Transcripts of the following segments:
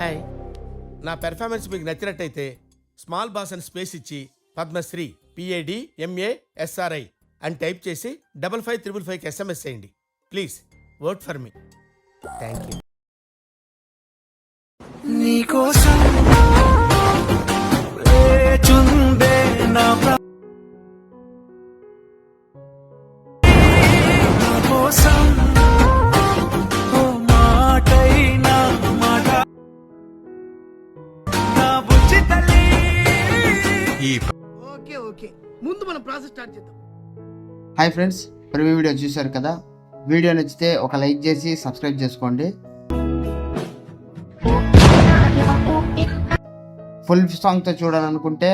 Hi. నా performance మీకు నచ్చినట్టయితే స్మాల్ బాస్ అని స్పేస్ ఇచ్చి పద్మశ్రీ PADMASRI అని టైప్ చేసి 55555కి SMS చేయండి. Please work for me. Thank you. నీకోసం వేచుందే నా కోసం ఓ మాటైనా మాట నా బుజ్జి తల్లి. ఓకే ముందు మనం ప్రాసెస్ స్టార్ట్ చేద్దాం. హాయ్ ఫ్రెండ్స్, ప్రివ్యూ వీడియో చూశారు కదా. వీడియో నచ్చితే ఒక లైక్ చేసి సబ్స్క్రైబ్ చేసుకోండి. ఫుల్ సాంగ్తో చూడాలనుకుంటే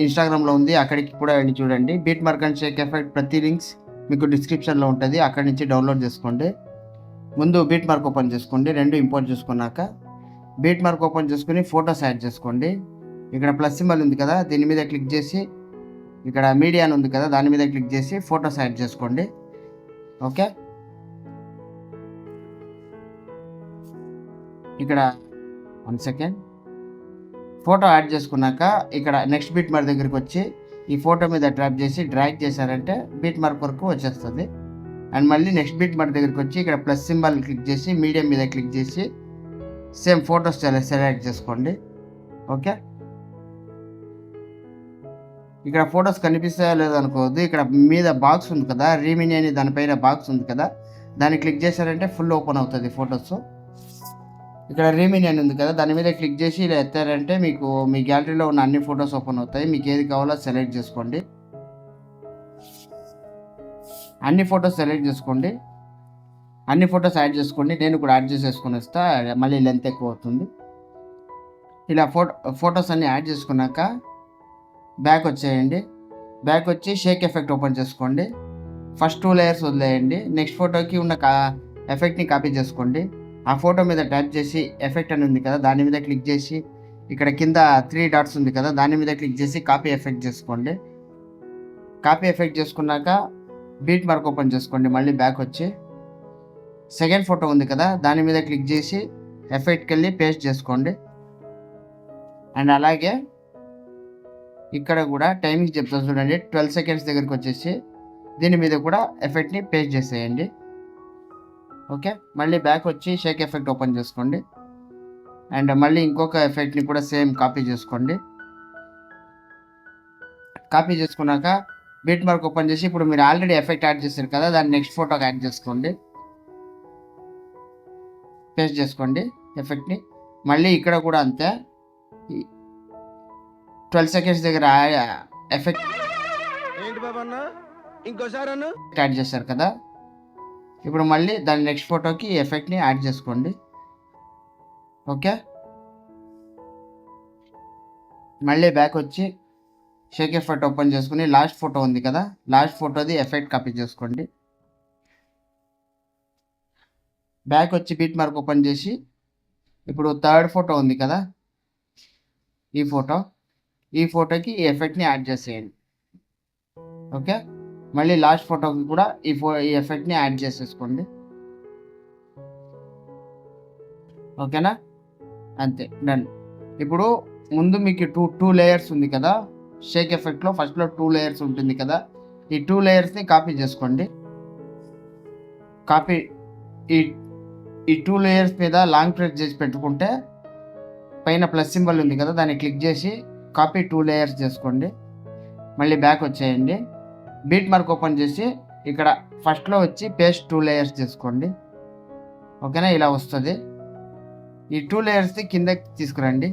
ఇన్స్టాగ్రామ్లో ఉంది, అక్కడికి కూడా వెళ్ళి చూడండి. Beat mark and Sheikh effect ప్రతి లింక్స్ మీకు డిస్క్రిప్షన్లో ఉంటుంది, అక్కడి నుంచి డౌన్లోడ్ చేసుకోండి. ముందు బీట్ మార్క్ ఓపెన్ చేసుకోండి. రెండు ఇంపోర్ట్ చేసుకున్నాక బీట్ మార్క్ ఓపెన్ చేసుకుని ఫొటోస్ యాడ్ చేసుకోండి. ఇక్కడ ప్లస్ సింబల్ ఉంది కదా, దీని మీద క్లిక్ చేసి ఇక్కడ మీడియా అని ఉంది కదా, దాని మీద క్లిక్ చేసి ఫొటోస్ యాడ్ చేసుకోండి. ఓకే, ఇక్కడ 1 సెకండ్ ఫోటో యాడ్ చేసుకున్నాక ఇక్కడ నెక్స్ట్ బీట్ మార్క్ దగ్గరికి వచ్చి ఈ ఫోటో మీద ట్రాప్ చేసి డ్రాగ్ చేశారంటే బీట్ మార్క్ వరకు వచ్చేస్తుంది. అండ్ మళ్ళీ నెక్స్ట్ బీట్ మార్క్ దగ్గరికి వచ్చి ఇక్కడ ప్లస్ సింబల్ క్లిక్ చేసి మీడియం మీద క్లిక్ చేసి సేమ్ ఫొటోస్ సెలెక్ట్ చేసుకోండి. ఓకే, ఇక్కడ ఫొటోస్ కనిపిస్తాయో లేదో అనుకోవద్దు. ఇక్కడ మీద బాక్స్ ఉంది కదా, రీమిని అని దానిపైన బాక్స్ ఉంది కదా, దాన్ని క్లిక్ చేశారంటే ఫుల్ ఓపెన్ అవుతుంది ఫొటోస్. ఇక్కడ రీమిని అని ఉంది కదా, దాని మీద క్లిక్ చేసి ఇలా ఎత్తారంటే మీకు మీ గ్యాలరీలో ఉన్న అన్ని ఫొటోస్ ఓపెన్ అవుతాయి. మీకు ఏది కావాలో సెలెక్ట్ చేసుకోండి. అన్ని ఫొటోస్ సెలెక్ట్ చేసుకోండి, అన్ని ఫొటోస్ యాడ్ చేసుకోండి. నేను కూడా యాడ్ చేసేసుకుని వస్తా, మళ్ళీ లెంత్ ఎక్కువ అవుతుంది. ఇలా ఫొటోస్ అన్ని యాడ్ చేసుకున్నాక బ్యాక్ వచ్చేయండి. బ్యాక్ వచ్చి షేక్ ఎఫెక్ట్ ఓపెన్ చేసుకోండి. ఫస్ట్ 2 లేయర్స్ వదిలేయండి. నెక్స్ట్ ఫోటోకి ఉన్న ఎఫెక్ట్ని కాపీ చేసుకోండి. ఆ ఫోటో మీద ట్యాప్ చేసి ఎఫెక్ట్ అని ఉంది కదా, దాని మీద క్లిక్ చేసి ఇక్కడ కింద 3 డాట్స్ ఉంది కదా, దాని మీద క్లిక్ చేసి కాపీ ఎఫెక్ట్ చేసుకోండి. కాపీ ఎఫెక్ట్ చేసుకున్నాక బీట్ మార్క్ ఓపెన్ చేసుకోండి. మళ్ళీ బ్యాక్ వచ్చి సెకండ్ ఫోటో ఉంది కదా, దాని మీద క్లిక్ చేసి ఎఫెక్ట్కి వెళ్ళి పేస్ట్ చేసుకోండి. అండ్ అలాగే ఇక్కడ కూడా టైమింగ్ చెప్తా చూడండి, 12 సెకండ్స్ దగ్గరికి వచ్చేసి దీని మీద కూడా ఎఫెక్ట్ని పేస్ట్ చేసేయండి. ఓకే, మళ్ళీ బ్యాక్ వచ్చి షేక్ ఎఫెక్ట్ ఓపెన్ చేసుకోండి. అండ్ మళ్ళీ ఇంకొక ఎఫెక్ట్ని కూడా సేమ్ కాపీ చేసుకోండి. కాపీ చేసుకున్నాక బీట్ మార్క్ ఓపెన్ చేసి ఇప్పుడు మీరు ఆల్రెడీ ఎఫెక్ట్ యాడ్ చేశారు కదా, దాన్ని నెక్స్ట్ ఫోటోకి యాడ్ చేసుకోండి. పేస్ట్ చేసుకోండి ఎఫెక్ట్ని. మళ్ళీ ఇక్కడ కూడా అంతే, 12 సెకండ్స్ దగ్గర ఎఫెక్ట్ ఏంటి బాబా అన్న ఇంకోసారి అన్న యాడ్ చేశారు కదా, ఇప్పుడు మళ్ళీ దాని నెక్స్ట్ ఫోటోకి ఎఫెక్ట్ని యాడ్ చేసుకోండి. ఓకే, మళ్ళీ బ్యాక్ వచ్చి షేక్ ఎఫెక్ట్ ఓపెన్ చేసుకుని లాస్ట్ ఫోటో ఉంది కదా, లాస్ట్ ఫోటోది ఎఫెక్ట్ కాపీ చేసుకోండి. బ్యాక్ వచ్చి బీట్ మార్క్ ఓపెన్ చేసి ఇప్పుడు థర్డ్ ఫోటో ఉంది కదా, ఈ ఫోటోకి ఈ ఎఫెక్ట్ని యాడ్ చేసేయండి. ఓకే, మళ్ళీ లాస్ట్ ఫోటోకి కూడా ఈ ఎఫెక్ట్ని యాడ్ చేసేసుకోండి. ఓకేనా, అంతే, డన్. ఇప్పుడు ముందు మీకు టూ లేయర్స్ ఉంది కదా, షేక్ ఎఫెక్ట్లో ఫస్ట్లో 2 లేయర్స్ ఉంటుంది కదా, ఈ 2 లేయర్స్ని కాపీ చేసుకోండి. ఈ 2 లేయర్స్ మీద లాంగ్ ప్రెస్ చేసి పెట్టుకుంటే పైన ప్లస్ సింబల్ ఉంది కదా, దాన్ని క్లిక్ చేసి కాపీ 2 లేయర్స్ చేసుకోండి. మళ్ళీ బ్యాక్ వచ్చేయండి. బీట్ మార్క్ ఓపెన్ చేసి ఇక్కడ ఫస్ట్లో వచ్చి పేస్ట్ 2 లేయర్స్ చేసుకోండి. ఓకేనా, ఇలా వస్తుంది. ఈ 2 లేయర్స్ని కిందకి తీసుకురండి.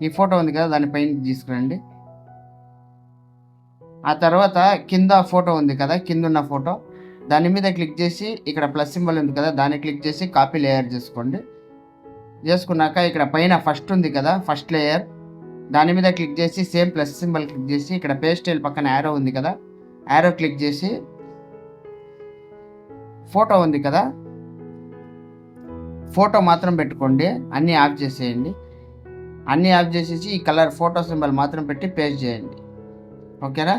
ఈ ఫోటో ఉంది కదా, దానిపైన తీసుకురండి. ఆ తర్వాత కింద ఫోటో ఉంది కదా, కింద ఉన్న ఫోటో దాని మీద క్లిక్ చేసి ఇక్కడ ప్లస్ సింబల్ ఉంది కదా, దాన్ని క్లిక్ చేసి కాపీ లేయర్ చేసుకోండి. చేసుకున్నాక ఇక్కడ పైన ఫస్ట్ ఉంది కదా, ఫస్ట్ లేయర్, దాని మీద క్లిక్ చేసి సేమ్ ప్లస్ సింబల్ క్లిక్ చేసి ఇక్కడ పేస్టైల్ పక్కన యారో ఉంది కదా, యారో క్లిక్ చేసి ఫోటో ఉంది కదా, ఫోటో మాత్రం పెట్టుకోండి, అన్నీ ఆఫ్ చేసేయండి. అన్నీ ఆఫ్ చేసేసి ఈ కలర్ ఫోటో సింబల్ మాత్రం పెట్టి పేస్ట్ చేయండి. ఓకేనా,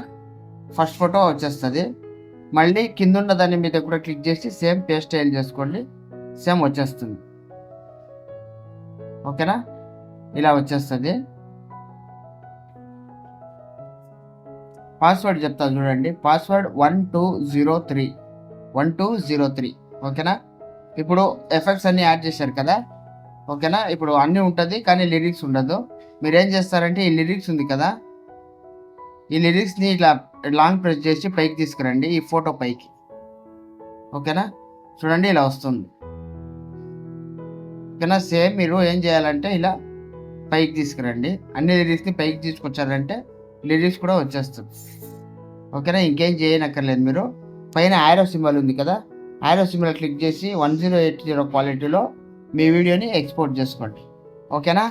ఫస్ట్ ఫోటో వచ్చేస్తుంది. మళ్ళీ కింద ఉన్న దాని మీద కూడా క్లిక్ చేసి సేమ్ పేస్ట్ చేసుకోండి, సేమ్ వచ్చేస్తుంది. ఓకేనా, ఇలా వచ్చేస్తుంది. పాస్వర్డ్ చెప్తా చూడండి, పాస్వర్డ్ 1203 ఓకేనా. ఇప్పుడు ఎఫెక్ట్స్ అన్నీ యాడ్ చేశారు కదా, ఓకేనా. ఇప్పుడు అన్నీ ఉంటుంది కానీ లిరిక్స్ ఉండదు. మీరు ఏం చేస్తారంటే ఈ లిరిక్స్ ఉంది కదా, ఈ లిరిక్స్ని ఇట్లా లాంగ్ ప్రెస్ చేసి పైకి తీసుకురండి, ఈ ఫోటో పైకి, ఓకేనా. చూడండి ఇలా వస్తుంది, ఓకేనా. సేమ్ మీరు ఏం చేయాలంటే ఇలా పైకి తీసుకురండి, అన్ని లిరిక్స్ని పైకి తీసుకొచ్చారంటే లిరిక్స్ కూడా వచ్చేస్తుంది, ఓకేనా. ఇంకేం చేయనక్కర్లేదు. మీరు పైన యారో సింబల్ ఉంది కదా, యారో సింబల్ క్లిక్ చేసి 1080 క్వాలిటీలో మీ వీడియోని ఎక్స్పోర్ట్ చేసుకోండి, ఓకేనా.